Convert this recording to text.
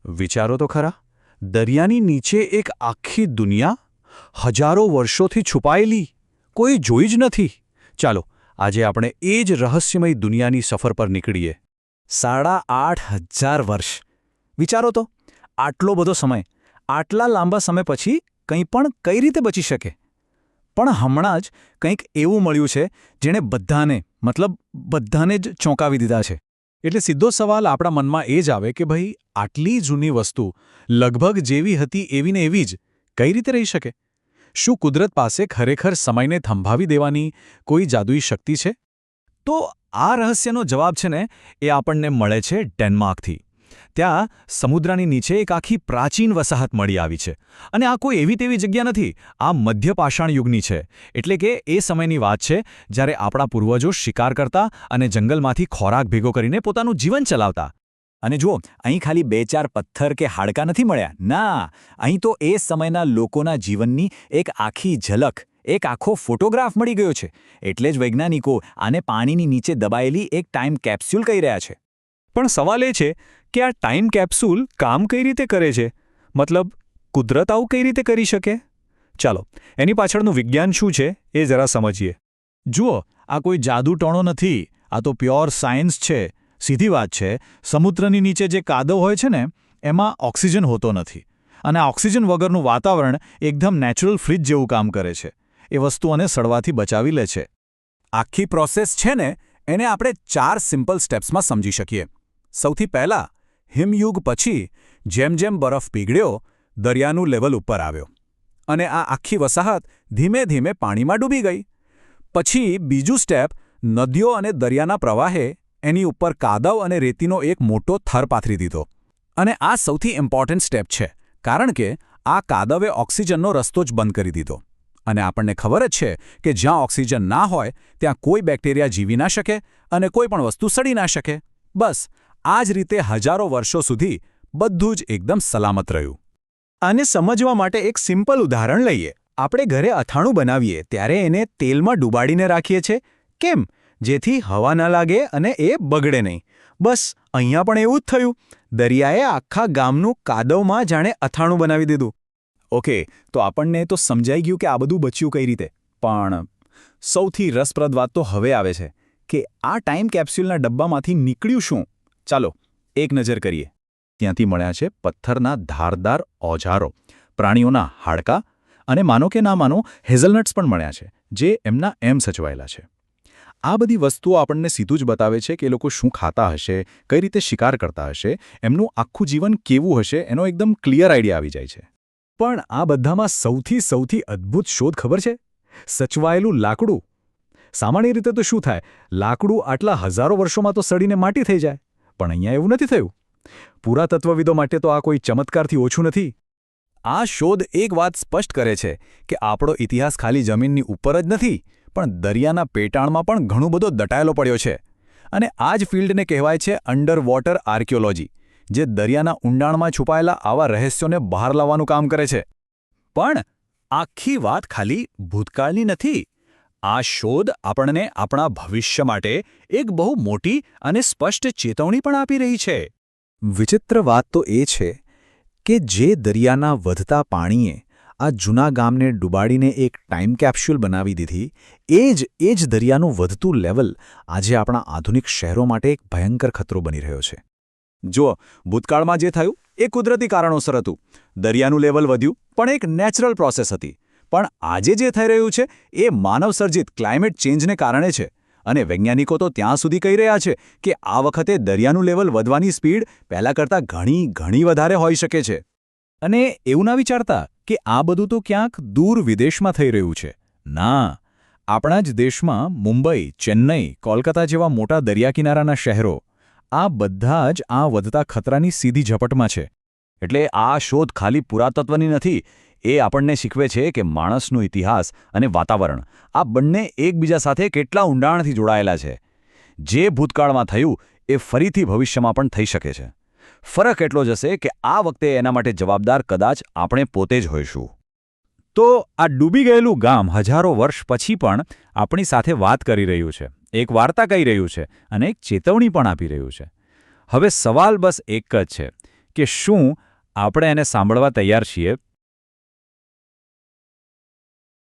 વિચારો તો ખરા, દરિયાની નીચે એક આખી દુનિયા હજારો વર્ષોથી છુપાયેલી, કોઈ જોઈ જ નથી. ચાલો આજે આપણે એ જ રહસ્યમય દુનિયાની સફર પર નીકળીએ. 8,500 વર્ષ. વિચારો તો, આટલો બધો સમય, આટલા લાંબા સમય પછી કંઈ પણ કઈ રીતે બચી શકે? પણ હમણાં જ કંઈક એવું મળ્યું છે જેણે બધાને જ ચોંકાવી દીધા છે. એટલે સીધો સવાલ આપણા મનમાં એ જ આવે કે ભાઈ, આટલી જૂની વસ્તુ લગભગ જેવી હતી એવી ને એવી જ કઈ રીતે રહી શકે? શું કુદરત પાસે ખરેખર સમયને થંભાવી દેવાની કોઈ જાદુઈ શક્તિ છે? તો આ રહસ્યનો જવાબ છે ને, એ આપણને મળે છે ડેનમાર્કથી. ત્યાં સમુદ્રની નીચે એક આખી પ્રાચીન વસાહત મળી આવી છે. અને આ કોઈ એવી તેવી જગ્યા નથી, આ મધ્ય પાષાણ યુગની છે. એટલે કે એ સમયની વાત છે જ્યારે આપણા પૂર્વજો શિકાર કરતા અને જંગલમાંથી ખોરાક ભેગો કરીને પોતાનું જીવન ચલાવતા. અને જુઓ, અહીં ખાલી 2-4 પથ્થર કે હાડકાં નથી મળ્યા. ના, અહીં તો એ સમયના લોકોના જીવનની એક આખી ઝલક, એક આખો ફોટોગ્રાફ મળી ગયો છે. એટલે જ વૈજ્ઞાનિકો આને પાણીની નીચે દબાયેલી એક ટાઈમ કેપ્સ્યુલ કહી રહ્યા છે. પણ સવાલ એ છે કે આ ટાઈમ કેપ્સ્યુલ કામ કઈ રીતે કરે છે? મતલબ, કુદરત આવું કઈ રીતે કરી શકે? ચાલો, એની પાછળનું વિજ્ઞાન શું છે એ જરા સમજીએ. જુઓ, આ કોઈ જાદુ ટોણો નથી, આ તો પ્યોર સાયન્સ છે. સીધી વાત છે, સમુદ્રની નીચે જે કાદવ હોય છે ને, એમાં ઓક્સિજન હોતો નથી. અને આ ઓક્સિજન વગરનું વાતાવરણ એકદમ નેચરલ ફ્રીજ જેવું કામ કરે છે. એ વસ્તુઓને સડવાથી બચાવી લે છે. આખી પ્રોસેસ છે ને, એને આપણે 4 સિમ્પલ સ્ટેપ્સમાં સમજી શકીએ. સૌથી પહેલાં, હિમયુગ પછી જેમ જેમ બરફ પીગળ્યો, દરિયાનું લેવલ ઉપર આવ્યો. અને આ આખી વસાહત ધીમે ધીમે પાણીમાં ડૂબી ગઈ. પછી બીજું સ્ટેપ, નદીઓ અને દરિયાના પ્રવાહે એની ઉપર કાદવ અને રેતીનો એક મોટો થર પાથરી દીધો. અને આ સૌથી ઇમ્પોર્ટન્ટ સ્ટેપ છે, કારણ કે આ કાદવે ઓક્સિજનનો રસ્તો જ બંધ કરી દીધો. અને આપણને ખબર જ છે કે જ્યાં ઓક્સિજન ના હોય ત્યાં કોઈ બેક્ટેરિયા જીવી ના શકે અને કોઈ પણ વસ્તુ સડી ના શકે. બસ આ જ રીતે હજારો વર્ષો સુધી બધું જ એકદમ સલામત રહ્યું. આને સમજવા માટે એક સિમ્પલ ઉદાહરણ લઈએ. આપણે ઘરે અથાણું બનાવીએ ત્યારે એને તેલમાં ડૂબાડીને રાખીએ છીએ. કેમ? જેથી હવા ન લાગે અને એ બગડે નહીં. બસ અહીંયા પણ એવું જ થયું. દરિયાએ આખા ગામનું કાદવમાં જાણે અથાણું બનાવી દીધું. ઓકે, તો આપણને તો સમજાઈ ગયું કે આ બધું બચ્યું કઈ રીતે. પણ સૌથી રસપ્રદ વાત તો હવે આવે છે કે આ ટાઈમ કેપ્સ્યુલના ડબ્બામાંથી નીકળ્યું શું? ચાલો એક નજર કરીએ. ત્યાંથી મળ્યા છે પથ્થરના ધારદાર ઓજારો, પ્રાણીઓના હાડકાં અને માનો કે ના માનો હેઝલનટ્સ પણ મળ્યા છે, જે એમના એમ સચવાયેલા છે. આ બધી વસ્તુઓ આપણને સીધું જ બતાવે છે કે એ લોકો શું ખાતા હશે, કઈ રીતે શિકાર કરતા હશે, એમનું આખું જીવન કેવું હશે, એનો એકદમ ક્લિયર આઈડિયા આવી જાય છે. પણ આ બધામાં સૌથી અદ્ભુત શોધ ખબર છે? સચવાયેલું લાકડું. સામાન્ય રીતે તો શું થાય, લાકડું આટલા હજારો વર્ષોમાં તો સડીને માટી થઈ જાય. પણ અહીંયા એવું નથી થયું. પુરાતત્વવિદો માટે તો આ કોઈ ચમત્કારથી ઓછું નથી. આ શોધ એક વાત સ્પષ્ટ કરે છે કે આપણો ઇતિહાસ ખાલી જમીનની ઉપર જ નથી, પણ દરિયાના પેટાળમાં પણ ઘણો બધો દટાયેલો પડ્યો છે. અને આ જ ફિલ્ડને કહેવાય છે અંડર વોટર આર્કિયોલોજી, જે દરિયાના ઊંડાણમાં છુપાયેલા આવા રહસ્યોને બહાર લાવવાનું કામ કરે છે. પણ આખી વાત ખાલી ભૂતકાળની નથી. આ શોધ આપણને આપણા ભવિષ્ય માટે એક બહુ મોટી અને સ્પષ્ટ ચેતવણી પણ આપી રહી છે. વિચિત્ર વાત તો એ છે કે જે દરિયાના વધતા પાણીએ આ જૂના ગામને ડૂબાડીને એક ટાઈમ કેપ્સ્યુલ બનાવી દીધી, એ જ દરિયાનું વધતું લેવલ આજે આપણા આધુનિક શહેરો માટે એક ભયંકર ખતરો બની રહ્યો છે. જુઓ, ભૂતકાળમાં જે થયું એ કુદરતી કારણોસર હતું. દરિયાનું લેવલ વધ્યું પણ એક નેચરલ પ્રોસેસ હતી. પણ આજે જે થઈ રહ્યું છે એ માનવસર્જિત ક્લાઇમેટ ચેન્જને કારણે છે. અને વૈજ્ઞાનિકો તો ત્યાં સુધી કહી રહ્યા છે કે આ વખતે દરિયાનું લેવલ વધવાની સ્પીડ પહેલાં કરતાં ઘણી વધારે હોઈ શકે છે. અને એવું ના વિચારતા કે આ બધું તો ક્યાંક દૂર વિદેશમાં થઈ રહ્યું છે. ના, આપણા જ દેશમાં મુંબઈ, ચેન્નઈ, કોલકાતા જેવા મોટા દરિયાકિનારાના શહેરો, આ બધા જ આ વધતા ખતરાની સીધી ઝપટમાં છે. એટલે આ શોધ ખાલી પુરાતત્વની નથી, એ આપણને શીખવે છે કે માણસનો ઇતિહાસ અને વાતાવરણ આ બંને એકબીજા સાથે કેટલા ઊંડાણથી જોડાયેલા છે. જે ભૂતકાળમાં થયું એ ફરીથી ભવિષ્યમાં પણ થઈ શકે છે. ફરક એટલો જ હશે કે આ વખતે એના માટે જવાબદાર કદાચ આપણે પોતે જ હોઈશું. તો આ ડૂબી ગયેલું ગામ હજારો વર્ષ પછી પણ આપણી સાથે વાત કરી રહ્યું છે, એક વાર્તા કહી રહ્યું છે અને એક ચેતવણી પણ આપી રહ્યું છે. હવે સવાલ બસ એક જ છે કે શું આપણે એને સાંભળવા તૈયાર છીએ